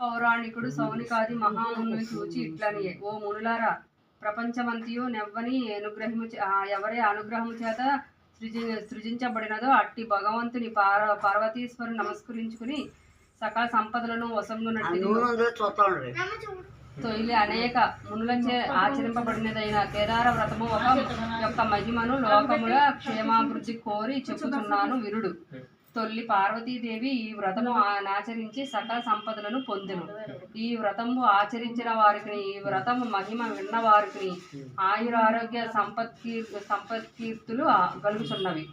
పౌరాణికుడు సౌనికాది మహామునుని చూచి ఇట్లనియే, ఓ మునులారా, ప్రపంచమంతియు నెవ్వని ఎవరి అనుగ్రహము చేత సృజించబడినదో అట్టి భగవంతుని పార్వతీశ్వరు నమస్కరించుకుని సకల సంపదలను వసంగునట్టి తొలి అనేక మునులచే ఆచరింపబడినదైన కేదార వ్రతము యొక్క మహిమను లోకముల క్షేమాభివృద్ధి కోరి చెప్పుచున్నాను వినుడు. తొల్లి పార్వతీదేవి ఈ వ్రతము ఆచరించి సకల సంపదలను పొందెను. ఈ వ్రతము ఆచరించిన వారికి, ఈ వ్రతము మహిమ విన్న వారికి ఆయురారోగ్య సంపత్కీర్తులు కలుగుతున్నవి.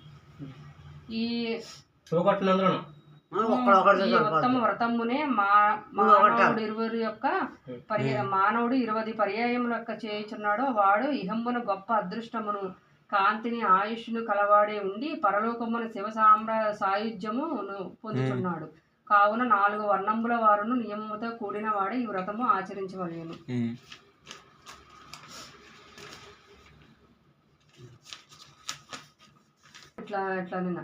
ఈ ఉత్తమ వ్రతమునే మానవుడు 20 పర్యాయముల యొక్క చేయుచున్నాడో వాడు ఇహంబున గొప్ప అదృష్టమును కాంతిని ఆయుష్ను కలవాడే ఉండి పరలోకమున శివ సాయుధ్యమును పొందుతున్నాడు. కావున 4 వర్ణంబుల వారును నియమముతో కూడిన వాడే ఈ వ్రతము ఆచరించవలేను. ఇట్లా నిన్న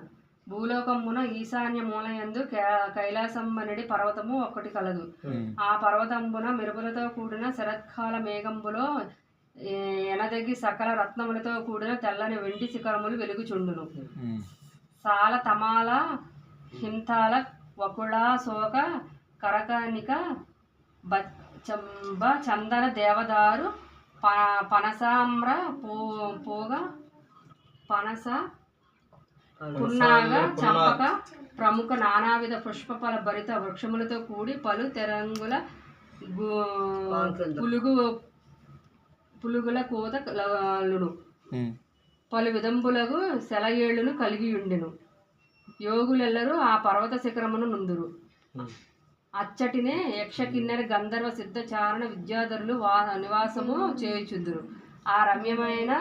భూలోకమున ఈశాన్య మూలయందు కైలాసంబనడి పర్వతము ఒకటి కలదు. ఆ పర్వతంబున మెరుపులతో కూడిన శరత్కాల మేఘంబులో ఎనదగి సకల రత్నములతో కూడిన తెల్లని వెండి శిఖరములు వెలుగుచుండును. సాల తమాల హింతాల వకుళ శోక కరకనిక బ చందన దేవదారు పనసామ్ర పోగ పనస పున్నాగ చంపక ప్రముఖ నానావిధ పుష్పఫల భరిత వృక్షములతో కూడి పలు తెరంగుల పులుగుల కోతలును పలు విధంబులకు సెలయేళ్లను కలిగి ఉండెను. యోగులెల్లరూ ఆ పర్వత శిఖరమును నుందురు. అచ్చటినే యక్ష కిన్నెర గంధర్వ సిద్ధ చారణ విద్యాధరులు నివాసము చేయుచుందురు. ఆ రమ్యమైన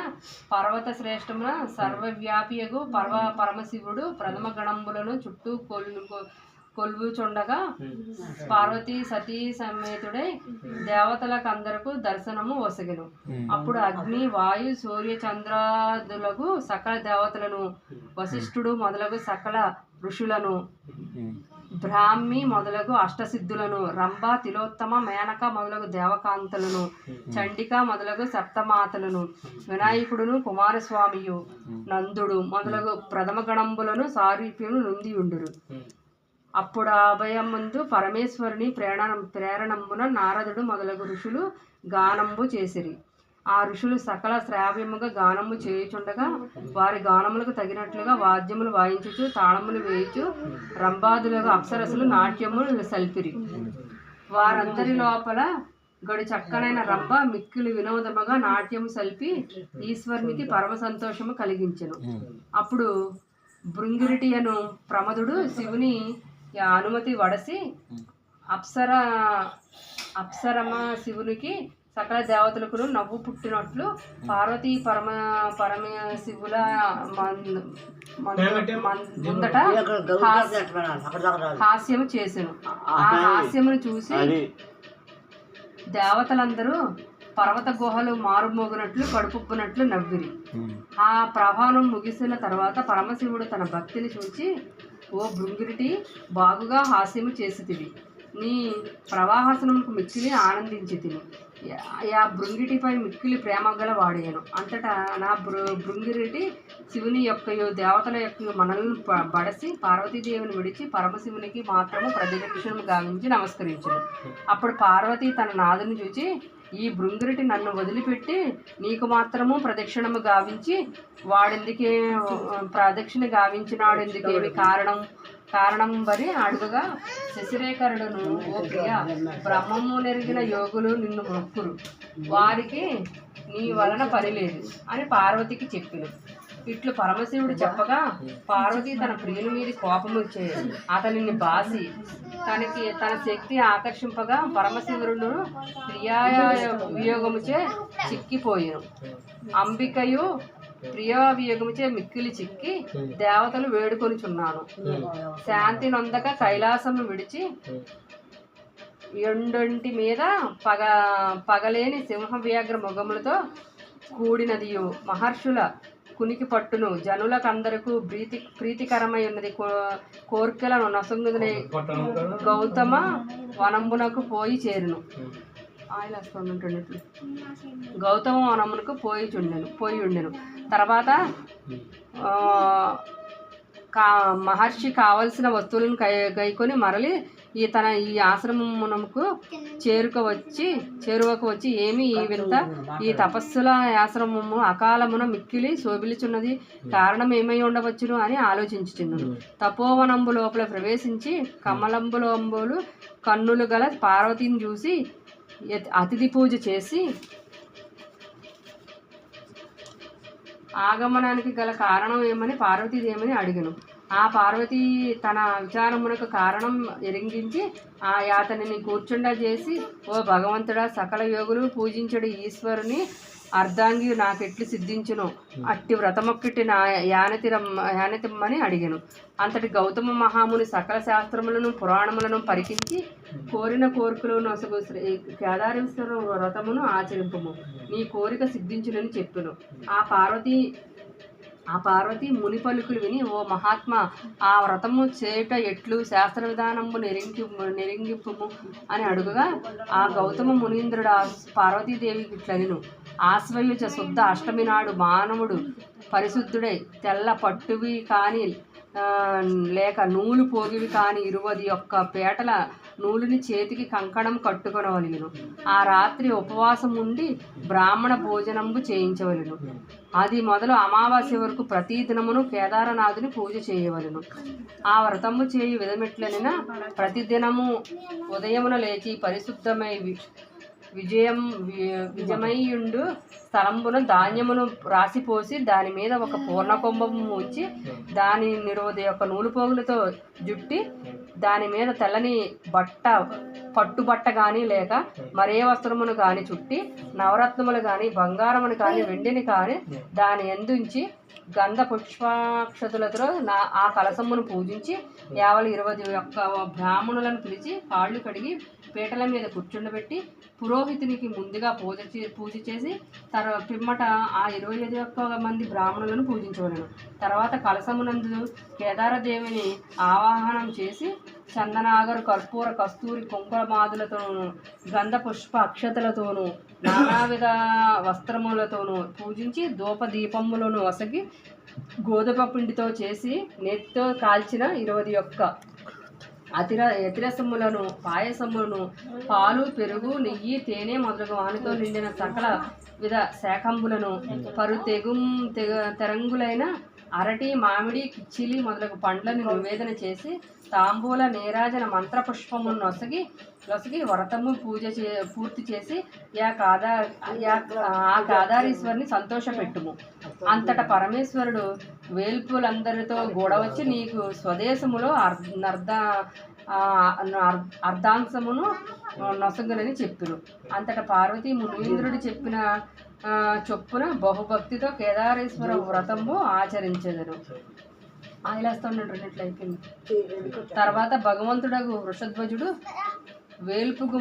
పర్వత శ్రేష్టమున సర్వవ్యాపియగు పరమశివుడు ప్రథమ గణంబులను చుట్టూ కొలువుచుండగా పార్వతీ సతీ సమేతుడై దేవతలకందరకు దర్శనము ఒసగెను. అప్పుడు అగ్ని వాయు సూర్య చంద్రాదులకు సకల దేవతలను, వశిష్ఠుడు మొదలగు సకల ఋషులను, బ్రాహ్మి మొదలగు అష్టసిద్ధులను, రంభ తిలోత్తమ మేనక మొదలగు దేవకాంతలను, చండిక మొదలగు సప్తమాతలను, వినాయకుడును కుమారస్వామియు నందుడు మొదలగు ప్రథమ గణంబులను సారూప్యము నొందియుండురు. అప్పుడు అభయమందు పరమేశ్వరుని ప్రేరణంబున నారదుడు మొదలగు ఋషులు గానంబు చేసిరి. ఆ ఋషులు సకల శ్రావ్యముగా గానము చేయుచుండగా వారి గానములకు తగినట్లుగా వాద్యములు వాయించుచు తాళములు వేయుచు రంభాదులకు అప్సరసులు నాట్యములు సల్పిరి. వారందరి లోపల గడి చక్కనైన రంభ మిక్కిలి వినోదముగా నాట్యము సల్పి ఈశ్వరునికి పరమ సంతోషము కలిగించెను. అప్పుడు భృంగిరిటి అను ప్రమదుడు శివుని అనుమతి వడసి అప్సరమ శివునికి సకల దేవతలకు నవ్వు పుట్టినట్లు పార్వతీ పరమశివుల ముందట హాస్యము చేసెను. ఆ హాస్యమును చూసి దేవతలందరూ పర్వత గుహలు మారుమోగినట్లు కడుపుప్పునట్లు నవ్విరి. ఆ ప్రభావం ముగిసిన తర్వాత పరమశివుడు తన భక్తిని చూచి, ఓ భృంగిరిటి, బాగుగా హాస్యము చేసితివి. నీ ప్రవాహసనముకు మిక్కిలి ఆనందించితిని. ఆ భృంగిటిపై మిక్కిలి ప్రేమ గల వాడేను. అంతటా నా భృంగిరిటి శివుని యొక్కయు దేవతల యొక్క మనలను బడసి పార్వతీదేవిని విడిచి పరమశివునికి మాత్రము ప్రదక్షిణము గావించి నమస్కరించును. అప్పుడు పార్వతి తన నాదుని చూచి, ఈ భృంగిరిటి నన్ను వదిలిపెట్టి నీకు మాత్రము ప్రదక్షిణము గావించి వాడెందుకే ప్రదక్షిణ గావించినాడెందుకేమి కారణం వరి అడుగుగా, శశిరేఖరుడును, ఓ ప్రియ, బ్రహ్మము నెరిగిన యోగులు నిన్ను మొక్కురు, వారికి నీ వలన పని లేదు అని పార్వతికి చెప్పిను. ఇట్లు పరమశివుడు చెప్పగా పార్వతి తన ప్రియుని మీద కోపము అతనిని బాసి తన శక్తి ఆకర్షింపగా పరమశివుడును ప్రియాయ వియోగముచే చిక్కిపోయాను. అంబికయు ప్రియావియోగముచే మిక్కిలి చిక్కి దేవతలు వేడుకొనిచున్నాను. శాంతి నొందక కైలాసము విడిచి ఎండొంటి మీద పగలేని సింహ వ్యాఘ్ర మొగములతో కూడినదియు మహర్షుల కునికి పట్టును జనులకందరకు ప్రీతికరమై ఉన్నది కోర్కెలను నొసంగుదనే గౌతమ వనంబునకు పోయి చేరును. ఆయిల్ వస్తుంటుండేట్లు. గౌతమ వనమునకు పోయి ఉండెను. తర్వాత మహర్షి కావలసిన వస్తువులను గైకొని మరలి ఈ ఆశ్రమమునకు చేరువకు వచ్చి ఏమి ఈ వింత, ఈ తపస్సుల ఆశ్రమము అకాలమున మిక్కిలి శోభిల్చున్నది, కారణం ఏమై ఉండవచ్చును అని ఆలోచించుచున్నాను. తపోవనంబు లోపల ప్రవేశించి కమలంబులంబులు కన్నులు గల పార్వతిని చూసి అతిథి పూజ చేసి ఆగమనానికి గల కారణం ఏమని పార్వతీదేవిని అడిగను. ఆ పార్వతి తన విచారమునకు కారణం ఎరింగించి ఆ యాతనిని కూర్చుండజేసి, ఓ భగవంతుడా, సకల యోగులు పూజించడు ఈశ్వరుని అర్ధాంగి నాకెట్లు సిద్ధించును, అట్టి వ్రతమొక్కటి నా యానతిమ్మని అడిగాను. అంతటి గౌతమ మహాముని సకల శాస్త్రములను పురాణములను పరికించి కోరిన కోరికలు నొసగు కేదారేశ్వర వ్రతమును ఆచరింపము, నీ కోరిక సిద్ధించునని చెప్పును. ఆ పార్వతి ముని పలుకులు విని, ఓ మహాత్మా, ఆ వ్రతము చేయుట ఎట్లు, శాస్త్ర విధానము నెరింగిప్పుము అని అడుగుగా, ఆ గౌతమ మునీంద్రుడు పార్వతీదేవికి ఇట్లనిను. ఆశ్వయుజ శుద్ధ అష్టమి నాడు మానవుడు పరిశుద్ధుడై తెల్ల పట్టువి కాని లేక నూలు పోగివి కాని 21 పేటల నూలుని చేతికి కంకణం కట్టుకొనవలెను. ఆ రాత్రి ఉపవాసం ఉండి బ్రాహ్మణ భోజనంబు చేయించవలెను. అది మొదలు అమావాస్య వరకు ప్రతి దినమును కేదారనాథుని పూజ చేయవలెను. ఆ వ్రతము చేయు విధమెట్లనినా ప్రతిదినము ఉదయమున లేచి పరిశుద్ధమై విజయమయ్యుండు స్థలంబున ధాన్యమును రాసిపోసి దాని మీద ఒక పూర్ణకుంభము ఉంచి దాని 21 నూలుపోగులతో జుట్టి దాని మీద తెల్లని పట్టుబట్ట కానీ లేక మరే వస్త్రమును కానీ చుట్టి నవరత్నములు కానీ బంగారమును కానీ వెండిని కానీ దాని ఎందుంచి గంధ పుష్పాక్షతులతో ఆ కలసమును పూజించి 21 బ్రాహ్మణులను పిలిచి కాళ్ళు కడిగి పీటల మీద కూర్చుండబెట్టి పురోహితునికి ముందుగా పూజ చేసి పిమ్మట ఆ 21 మంది బ్రాహ్మణులను పూజించవలను. తర్వాత కలసమునందు కేదారదేవిని ఆవాహనం చేసి చందనాగరు కర్పూర కస్తూరి కుంకుమాదులతోనూ గంధ పుష్ప అక్షతలతోనూ నానావిధ వస్త్రములతోనూ పూజించి ధూపదీపములను వసగి గోధుమ పిండితో చేసి నేతితో కాల్చిన 21 అతిరసములను పాయసములను పాలు పెరుగు నెయ్యి తేనె మొదలగు వానితో నిండిన సకల విధ శాకంబులను తెరంగులైన అరటి మామిడి కిచ్చిలి మొదలగు పండ్లను నివేదన చేసి తాంబూల నీరాజన మంత్రపుష్పమును నొసగి వ్రతము పూర్తి చేసి ఆ కాదారీశ్వరుని సంతోషపెట్టుము. అంతటా పరమేశ్వరుడు వేల్పులందరితో గూడవచ్చి నీకు స్వదేశములో అర్ధాంశమును నొసగునని చెప్పిను. అంతటా పార్వతీ మునీంద్రుడు చెప్పిన చొప్పున బహుభక్తితో కేదారేశ్వర వ్రతము ఆచరించెదరు. ఆయిలేస్తున్నట్లయిపోయింది. తర్వాత భగవంతుడగు వృషధ్వజుడు వేల్పుగు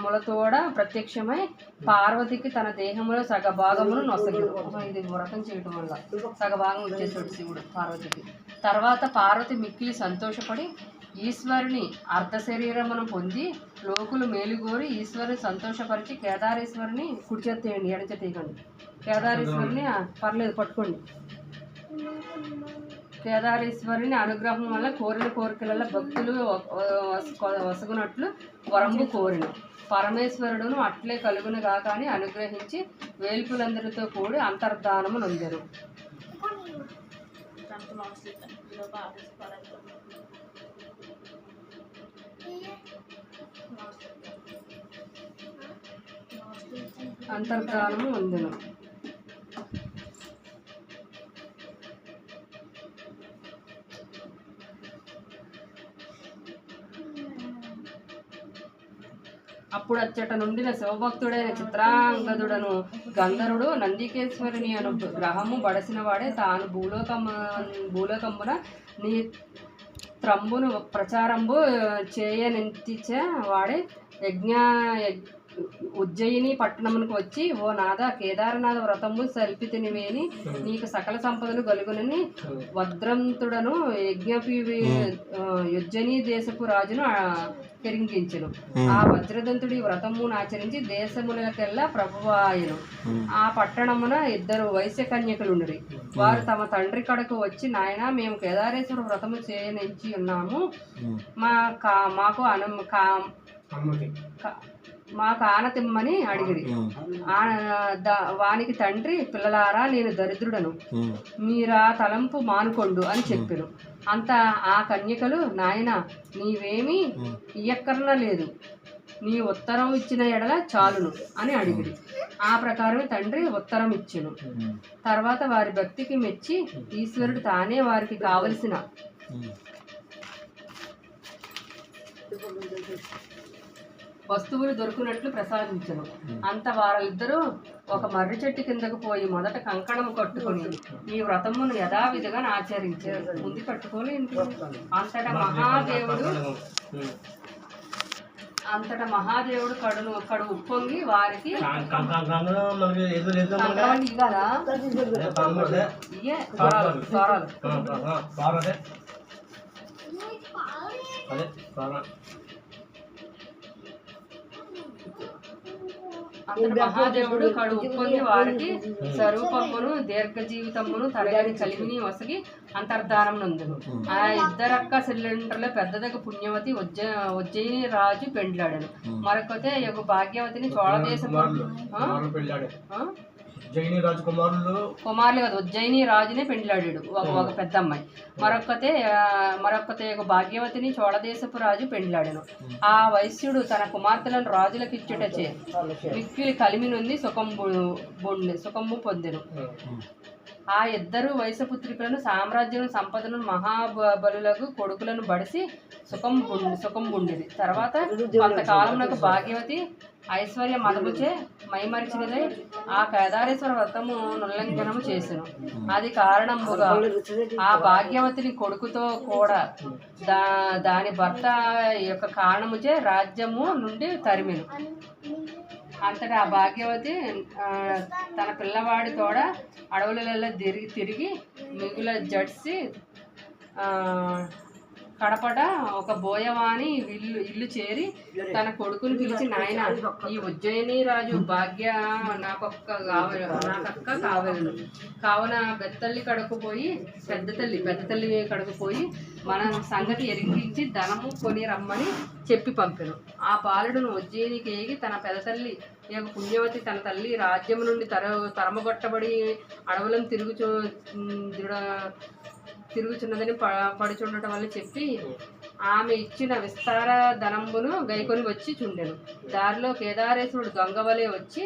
ములతోడ ప్రత్యక్షమై పార్వతికి తన దేహంలో సగభాగమును నొసగిడు. ఇది వ్రతం చేయటం వల్ల సగభాగం వచ్చేసాడు శివుడు పార్వతికి. తర్వాత పార్వతి మిక్కిలి సంతోషపడి ఈశ్వరుని అర్ధ శరీరమును పొంది లోకులు మేలుగోరి ఈశ్వరుని సంతోషపరిచి కేదారేశ్వరుని కుడి చేతేయండి, ఎడ చేతేయకండి. కేదారేశ్వరుని పర్లేదు పట్టుకోండి. కేదారేశ్వరుని అనుగ్రహం వల్ల కోరిన కోరికలలో భక్తులు వసగునట్లు వరంబు కోరిన పరమేశ్వరుడును అట్లే కలుగునుగా కానీ అనుగ్రహించి వేల్పులందరితో కూడి అంతర్ధానము నొందెను. అంతర్ధానము నొందెను. అప్పుడు అచ్చట నుండిన శివభక్తుడైన చిత్రాంగదుడను గంధర్వుడు నందికేశ్వరుని అను గ్రహము బడసిన వాడే తాను భూలోకమున నీ త్రంబును ప్రచారంబు చేయనెంతిచే వాడే ఉజ్జయిని పట్టణమునకు వచ్చి, ఓ నాథ, కేదారనాథ వ్రతము సల్పితినివేని నీకు సకల సంపదలు గలుగునని వద్రంతుడను ఉజ్జయిని దేశపు రాజును పెరింగించెను. ఆ వజ్రదంతుడు ఈ వ్రతమును ఆచరించి దేశములకెల్లా ప్రభువాయను. ఆ పట్టణమున 2 వైశ్య కన్యకులుండిరి. వారు తమ తండ్రి కడకు వచ్చి, నాయనా, మేము కేదారేశ్వర వ్రతము చేయనించి ఉన్నాము, మాకు ఆనతిమ్మని అడిగిరి. వానికి తండ్రి, పిల్లలారా, నేను దరిద్రుడను, మీరా తలంపు మానుకొండు అని చెప్పారు. అంత ఆ కన్యకలు, నాయనా, నీవేమీ ఇయ్యక్కర్న లేదు, నీ ఉత్తరం ఇచ్చిన ఎడల చాలును అని అడిగిరి. ఆ ప్రకారమే తండ్రి ఉత్తరం ఇచ్చెను. తర్వాత వారి భక్తికి మెచ్చి ఈశ్వరుడు తానే వారికి కావలసిన వస్తువులు దొరికినట్లు ప్రసాదించను. అంత వారిద్దరూ ఒక మర్రి చెట్టు కిందకు పోయి మొదట కంకణము కట్టుకొని ఈ వ్రతమును యథావిధిగా ఆచరించారు. ముందు కట్టుకొని అంతటా మహాదేవుడు కడు ఉప్పొంగి వారికి మహాదేవుడు కడు ఉప్పొంగి వారికి స్వరూపమును దీర్ఘ జీవితమును తరగని కలిమిని వసగి అంతర్ధానం నందును. ఆ ఇద్దరక్క సిలిండర్ల పెద్దదగ పుణ్యవతి ఉజ్జయిని రాజు పెండ్లాడను. మరొకతే యొక్క భాగ్యవతిని చోళదేశము కుమారులు కదా, ఉజ్జయిని రాజునే పెండ్లాడాడు ఒక పెద్ద అమ్మాయి. మరొకతే భాగ్యవతిని చోళదేశపు రాజు పెండ్లాడను. ఆ వైశ్యుడు తన కుమార్తెలను రాజులకు ఇచ్చుటచే మిక్కిలి కలిమి నుండి సుఖము పొందెను. ఆ ఇద్దరు వైశ్యపుత్రికలను సామ్రాజ్యం సంపదను మహాబలులకు కొడుకులను బడిసి సుఖం బుండిది. తర్వాత కొంతకాలంలో భాగ్యవతి ఐశ్వర్య మదముచే మైమరిచినదై ఆ కేదారేశ్వర వ్రతము ఉల్లంఘనము చేసెను. అది కారణముగా ఆ భాగ్యవతిని కొడుకుతో కూడా దాని భర్త యొక్క కారణముచే రాజ్యము నుండి తరిమెను. అంతటా ఆ భాగ్యవతి తన పిల్లవాడి తోడ అడవులలో తిరిగి మిగుల జడ్సి కడపట ఒక బోయవాని ఇల్లు చేరి తన కొడుకుని పిలిచి, నాయన, ఈ ఉజ్జయిని రాజు భాగ్య నాకక్క కావలను కావున పెద్దతల్లి కడకు పోయి మన సంగతి ఎరిగించి ధనము కొని రమ్మని చెప్పి పంపెను. ఆ బాలుడును ఉజ్జయినికి ఏగి తన పెదతల్లి యొక్క పుణ్యవతి తన తల్లి రాజ్యం నుండి తరమగొట్టబడి అడవులను తిరుగుచున్నదని పడుచుండటం వల్ల చెప్పి ఆమె ఇచ్చిన విస్తార ధనంబును గైకొని వచ్చి చుండెను. దారిలో కేదారేశ్వరుడు దొంగవలే వచ్చి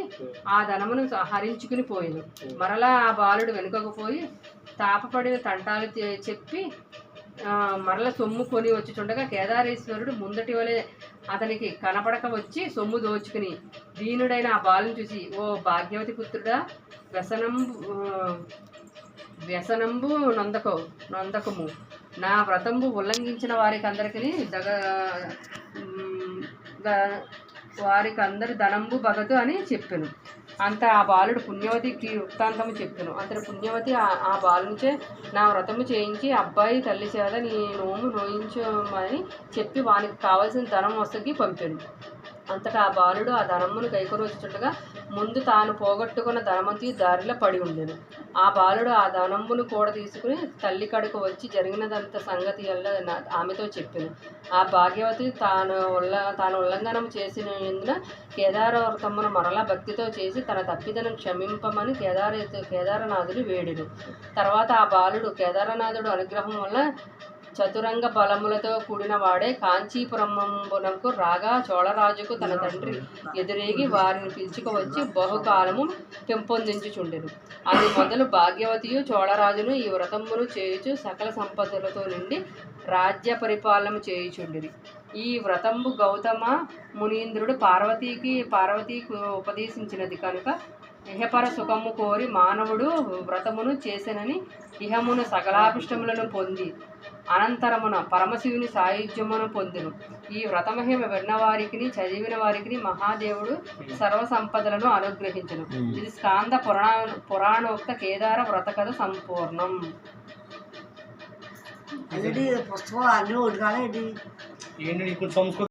ఆ ధనమును హరించుకుని పోయింది. మరలా ఆ బాలుడు వెనుకకు పోయి తాపపడిన తంటాలు చెప్పి మరల సొమ్ము కొని వచ్చి చుండగా కేదారేశ్వరుడు ముందటి వలె అతనికి కనపడక వచ్చి సొమ్ము దోచుకుని దీనుడైన ఆ బాలుని చూసి, ఓ భాగ్యవతి పుత్రుడా, వ్యసనంబు నొందకము, నా వ్రతంబు ఉల్లంఘించిన వారికందరి ధనంబు భగతు అని చెప్పెను. అంత ఆ బాలుడు పుణ్యవతికి వృత్తాంతము చెప్పెను. అంతటి పుణ్యవతి ఆ బాలునిచే నా వ్రతము చేయించి అబ్బాయి తల్లి చేత నీ నోము నోయించమని చెప్పి వానికి కావలసిన ధనం వసగి పంపాను. అంతటా ఆ బాలుడు ఆ ధనమును గైకొని వచ్చుచుండగా ముందు తాను పోగొట్టుకున్న ధనవంతి దారిలో పడి ఉండేను. ఆ బాలుడు ఆ ధనమును కూడా తీసుకుని తల్లి కడకు వచ్చి జరిగినదంత సంగతి ఆమెతో చెప్పాను. ఆ భాగ్యవతి తాను ఉల్లంఘనం చేసినందున కేదార వ్రతమును మరలా భక్తితో చేసి తన తప్పిదను క్షమింపమని కేదారనాథుడు వేడెను. తర్వాత ఆ బాలుడు కేదారనాథుడు అనుగ్రహం వల్ల చతురంగ బలములతో కూడిన వాడే కాంచీపురమునకు రాగా చోళరాజుకు తన తండ్రి ఎదురేగి వారిని పిలుచుకువచ్చి బహుకాలము పెంపొందించుచుండెను. అది మొదలు భాగ్యవతియు చోళరాజును ఈ వ్రతమును చేయుచు సకల సంపదలతో నిండి రాజ్య పరిపాలన చేయుచుండిరి. ఈ వ్రతంబు గౌతమ మునీంద్రుడు పార్వతీకి ఉపదేశించినది కనుక ఇహపర సుఖము కోరి మానవుడు వ్రతమును చేసెనని ఇహమును సకలాభిష్టములను పొంది అనంతరమున పరమశివుని సాయుధ్యమును పొందెను. ఈ వ్రతమహిమ విన్నవారికి చదివిన వారికి మహాదేవుడు సర్వ సంపదలను అనుగ్రహించును. ఇది స్కాంద పురాణోక్త కేదార వ్రత కథ సంపూర్ణం. పుస్తకం అన్నీ ఒకటి